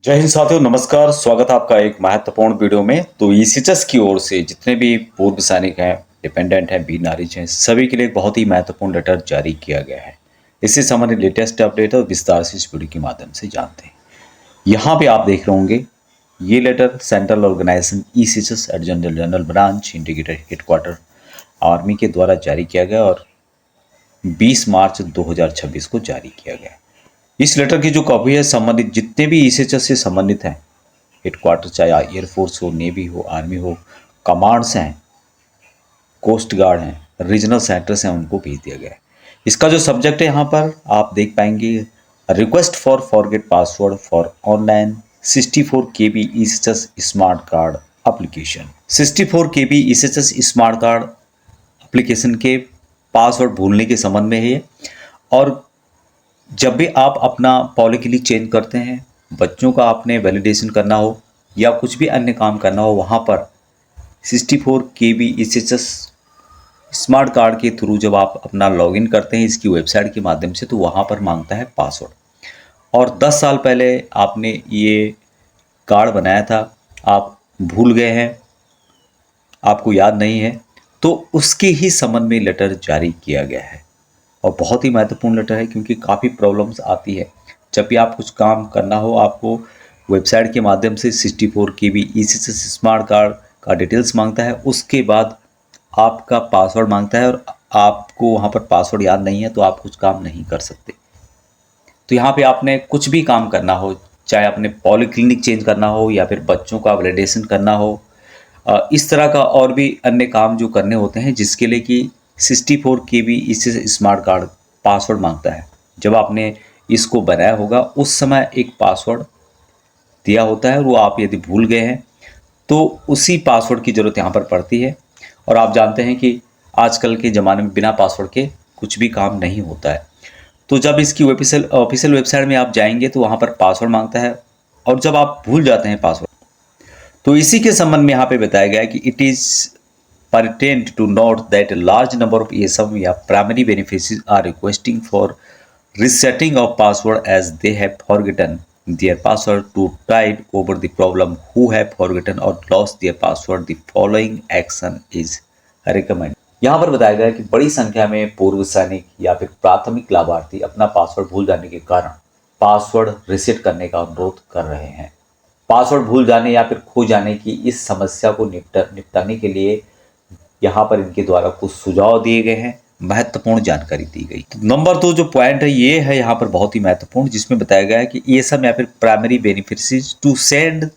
जय हिंद साथियों, नमस्कार। स्वागत है आपका एक महत्वपूर्ण वीडियो में। तो ईसीएचएस की ओर से जितने भी पूर्व सैनिक हैं, डिपेंडेंट हैं, वीर नारी हैं, सभी के लिए एक बहुत ही महत्वपूर्ण लेटर जारी किया गया है। इससे संबंधित लेटेस्ट अपडेट और विस्तार से इस वीडियो के माध्यम से जानते हैं। यहाँ पे आप देख रहे होंगे ये letter central organisation ECHS adjutant general branch integrated headquarters army के द्वारा जारी किया गया और 20 मार्च 2026 को जारी किया गया। इस लेटर की जो कॉपी है संबंधित जितने भी ईसीएचएस से संबंधित हैं, हेडक्वार्टर चाहे एयरफोर्स हो, नेवी हो, आर्मी हो, कमांड्स हैं, कोस्ट गार्ड हैं, रीजनल सेंटर्स हैं, उनको भेज दिया गया है। इसका जो सब्जेक्ट है यहाँ पर आप देख पाएंगे, request for forget password for online 64 KB ECHS smart card application. 64 KB ECHS smart card application के पासवर्ड भूलने के संबंध में है ये। और जब भी आप अपना पॉलिक्लिनिक चेंज करते हैं, बच्चों का आपने वैलिडेशन करना हो या कुछ भी अन्य काम करना हो, वहाँ पर 64 KB ईसीएचएस स्मार्ट कार्ड के थ्रू जब आप अपना लॉगिन करते हैं इसकी वेबसाइट के माध्यम से, तो वहाँ पर मांगता है पासवर्ड। और 10 साल पहले आपने ये कार्ड बनाया था, आप भूल गए हैं, आपको याद नहीं है, तो उसके ही संबंध में लेटर जारी किया गया है। और बहुत ही महत्वपूर्ण लेटर है क्योंकि काफ़ी प्रॉब्लम्स आती है जब भी आप कुछ काम करना हो। आपको वेबसाइट के माध्यम से 64 KB ईसीएचएस स्मार्ट कार्ड का डिटेल्स मांगता है, उसके बाद आपका पासवर्ड मांगता है और आपको वहाँ पर पासवर्ड याद नहीं है तो आप कुछ काम नहीं कर सकते। तो यहाँ पे आपने कुछ भी काम करना हो, चाहे आपने पॉलीक्लिनिक चेंज करना हो या फिर बच्चों का वैलिडेशन करना हो, इस तरह का और भी अन्य काम जो करने होते हैं जिसके लिए कि 64 KB इससे स्मार्ट कार्ड पासवर्ड मांगता है। जब आपने इसको बनाया होगा उस समय एक पासवर्ड दिया होता है, वो आप यदि भूल गए हैं तो उसी पासवर्ड की ज़रूरत यहाँ पर पड़ती है। और आप जानते हैं कि आजकल के ज़माने में बिना पासवर्ड के कुछ भी काम नहीं होता है। तो जब इसकी ऑफिशियल वेबसाइट में आप जाएंगे तो वहाँ पर पासवर्ड मांगता है, और जब आप भूल जाते हैं पासवर्ड, तो इसी के संबंध में यहाँ पे बताया गया है कि it is pertinent to note that a large number of ESM या primary beneficiaries are requesting for resetting of password as they have forgotten their password. To tide over the problem who have forgotten or lost their password, the following action is recommended. यहाँ पर बताया गया है कि बड़ी संख्या में पूर्व सैनिक या फिर प्राथमिक लाभार्थी अपना पासवर्ड भूल जाने के कारण पासवर्ड रिसेट करने का अनुरोध कर रहे हैं। पासवर्ड भूल जाने या फिर खो जाने की इस समस्या को निपटाने के लिए यहाँ पर इनके द्वारा कुछ सुझाव दिए गए हैं, महत्वपूर्ण जानकारी दी गई। तो नंबर 2 जो पॉइंट है ये है यहाँ पर बहुत ही महत्वपूर्ण, जिसमें बताया गया है कि ESM या फिर primary beneficiaries to send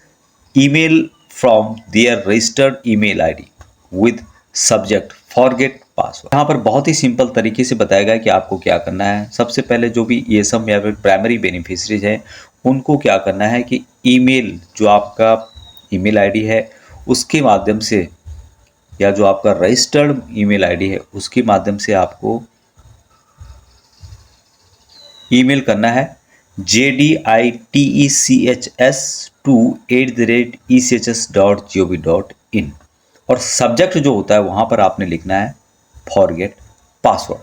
email from their registered email ID with subject forget password. यहाँ पर बहुत ही सिंपल तरीके से बताया गया है कि आपको क्या करना है। सबसे पहले जो भी ESM या फिर प्राइमरी बेनिफिशियरीज हैं उनको क्या करना है कि ईमेल, जो आपका ईमेल आईडी है उसके माध्यम से, या जो आपका रजिस्टर्ड ईमेल आईडी है उसके माध्यम से आपको ईमेल करना है JDITECHS2@echs.gov.in। और सब्जेक्ट जो होता है वहाँ पर आपने लिखना है फॉरगेट पासवर्ड।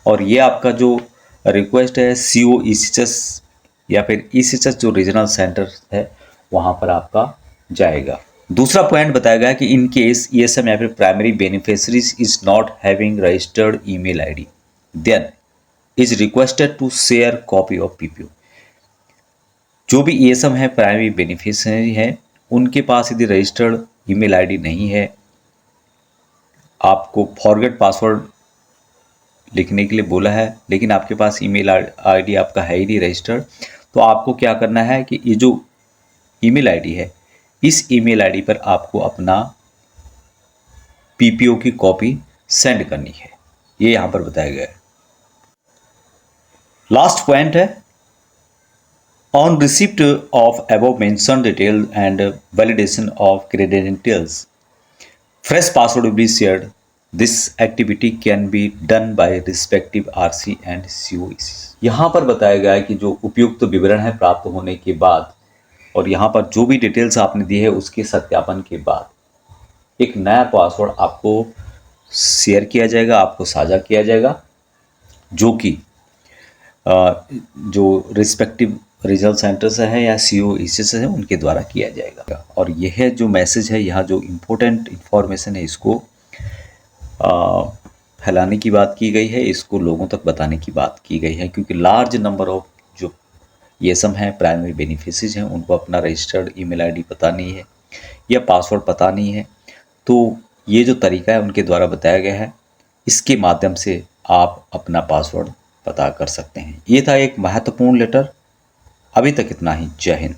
और ये आपका जो रिक्वेस्ट है CO ECHS या फिर ECHS जो रीजनल सेंटर है वहाँ पर आपका जाएगा। दूसरा पॉइंट बताया गया है कि इन केस ESM या फिर primary beneficiaries is not having registered email ID then is requested to share copy of PPO। जो भी ESM है, प्राइमरी बेनिफिशियरी है, उनके पास यदि रजिस्टर्ड ईमेल आईडी नहीं है, आपको फॉरगेट पासवर्ड लिखने के लिए बोला है लेकिन आपके पास ईमेल आईडी आपका है ही नहीं रजिस्टर्ड, तो आपको क्या करना है कि ये जो ईमेल आईडी है इस ईमेल आईडी पर आपको अपना PPO की कॉपी सेंड करनी है। ये यहां पर बताया गया है। लास्ट पॉइंट है, on receipt of above mention detail and validation of credentials fresh password will be shared. This activity can be done by respective RC and COEC। यहाँ पर बताया गया है कि जो उपयुक्त विवरण है प्राप्त होने के बाद और यहाँ पर जो भी डिटेल्स आपने दी है उसके सत्यापन के बाद एक नया पासवर्ड आपको शेयर किया जाएगा, आपको साझा किया जाएगा, जो कि जो रिस्पेक्टिव रीजनल सेंटर से है या सीओ ईसी से है, उनके द्वारा किया जाएगा। और यह जो मैसेज है, यहाँ जो इम्पोर्टेंट इन्फॉर्मेशन है, इसको फैलाने की बात की गई है, इसको लोगों तक बताने की बात की गई है, क्योंकि लार्ज नंबर ऑफ जो ईएसएम हैं, प्राइमरी बेनिफिशियरीज हैं, उनको अपना रजिस्टर्ड ईमेल आईडी पता नहीं है या पासवर्ड पता नहीं है। तो ये जो तरीका है उनके द्वारा बताया गया है, इसके माध्यम से आप अपना पासवर्ड पता कर सकते हैं। ये था एक महत्वपूर्ण लेटर। अभी तक इतना ही। जय हिंद।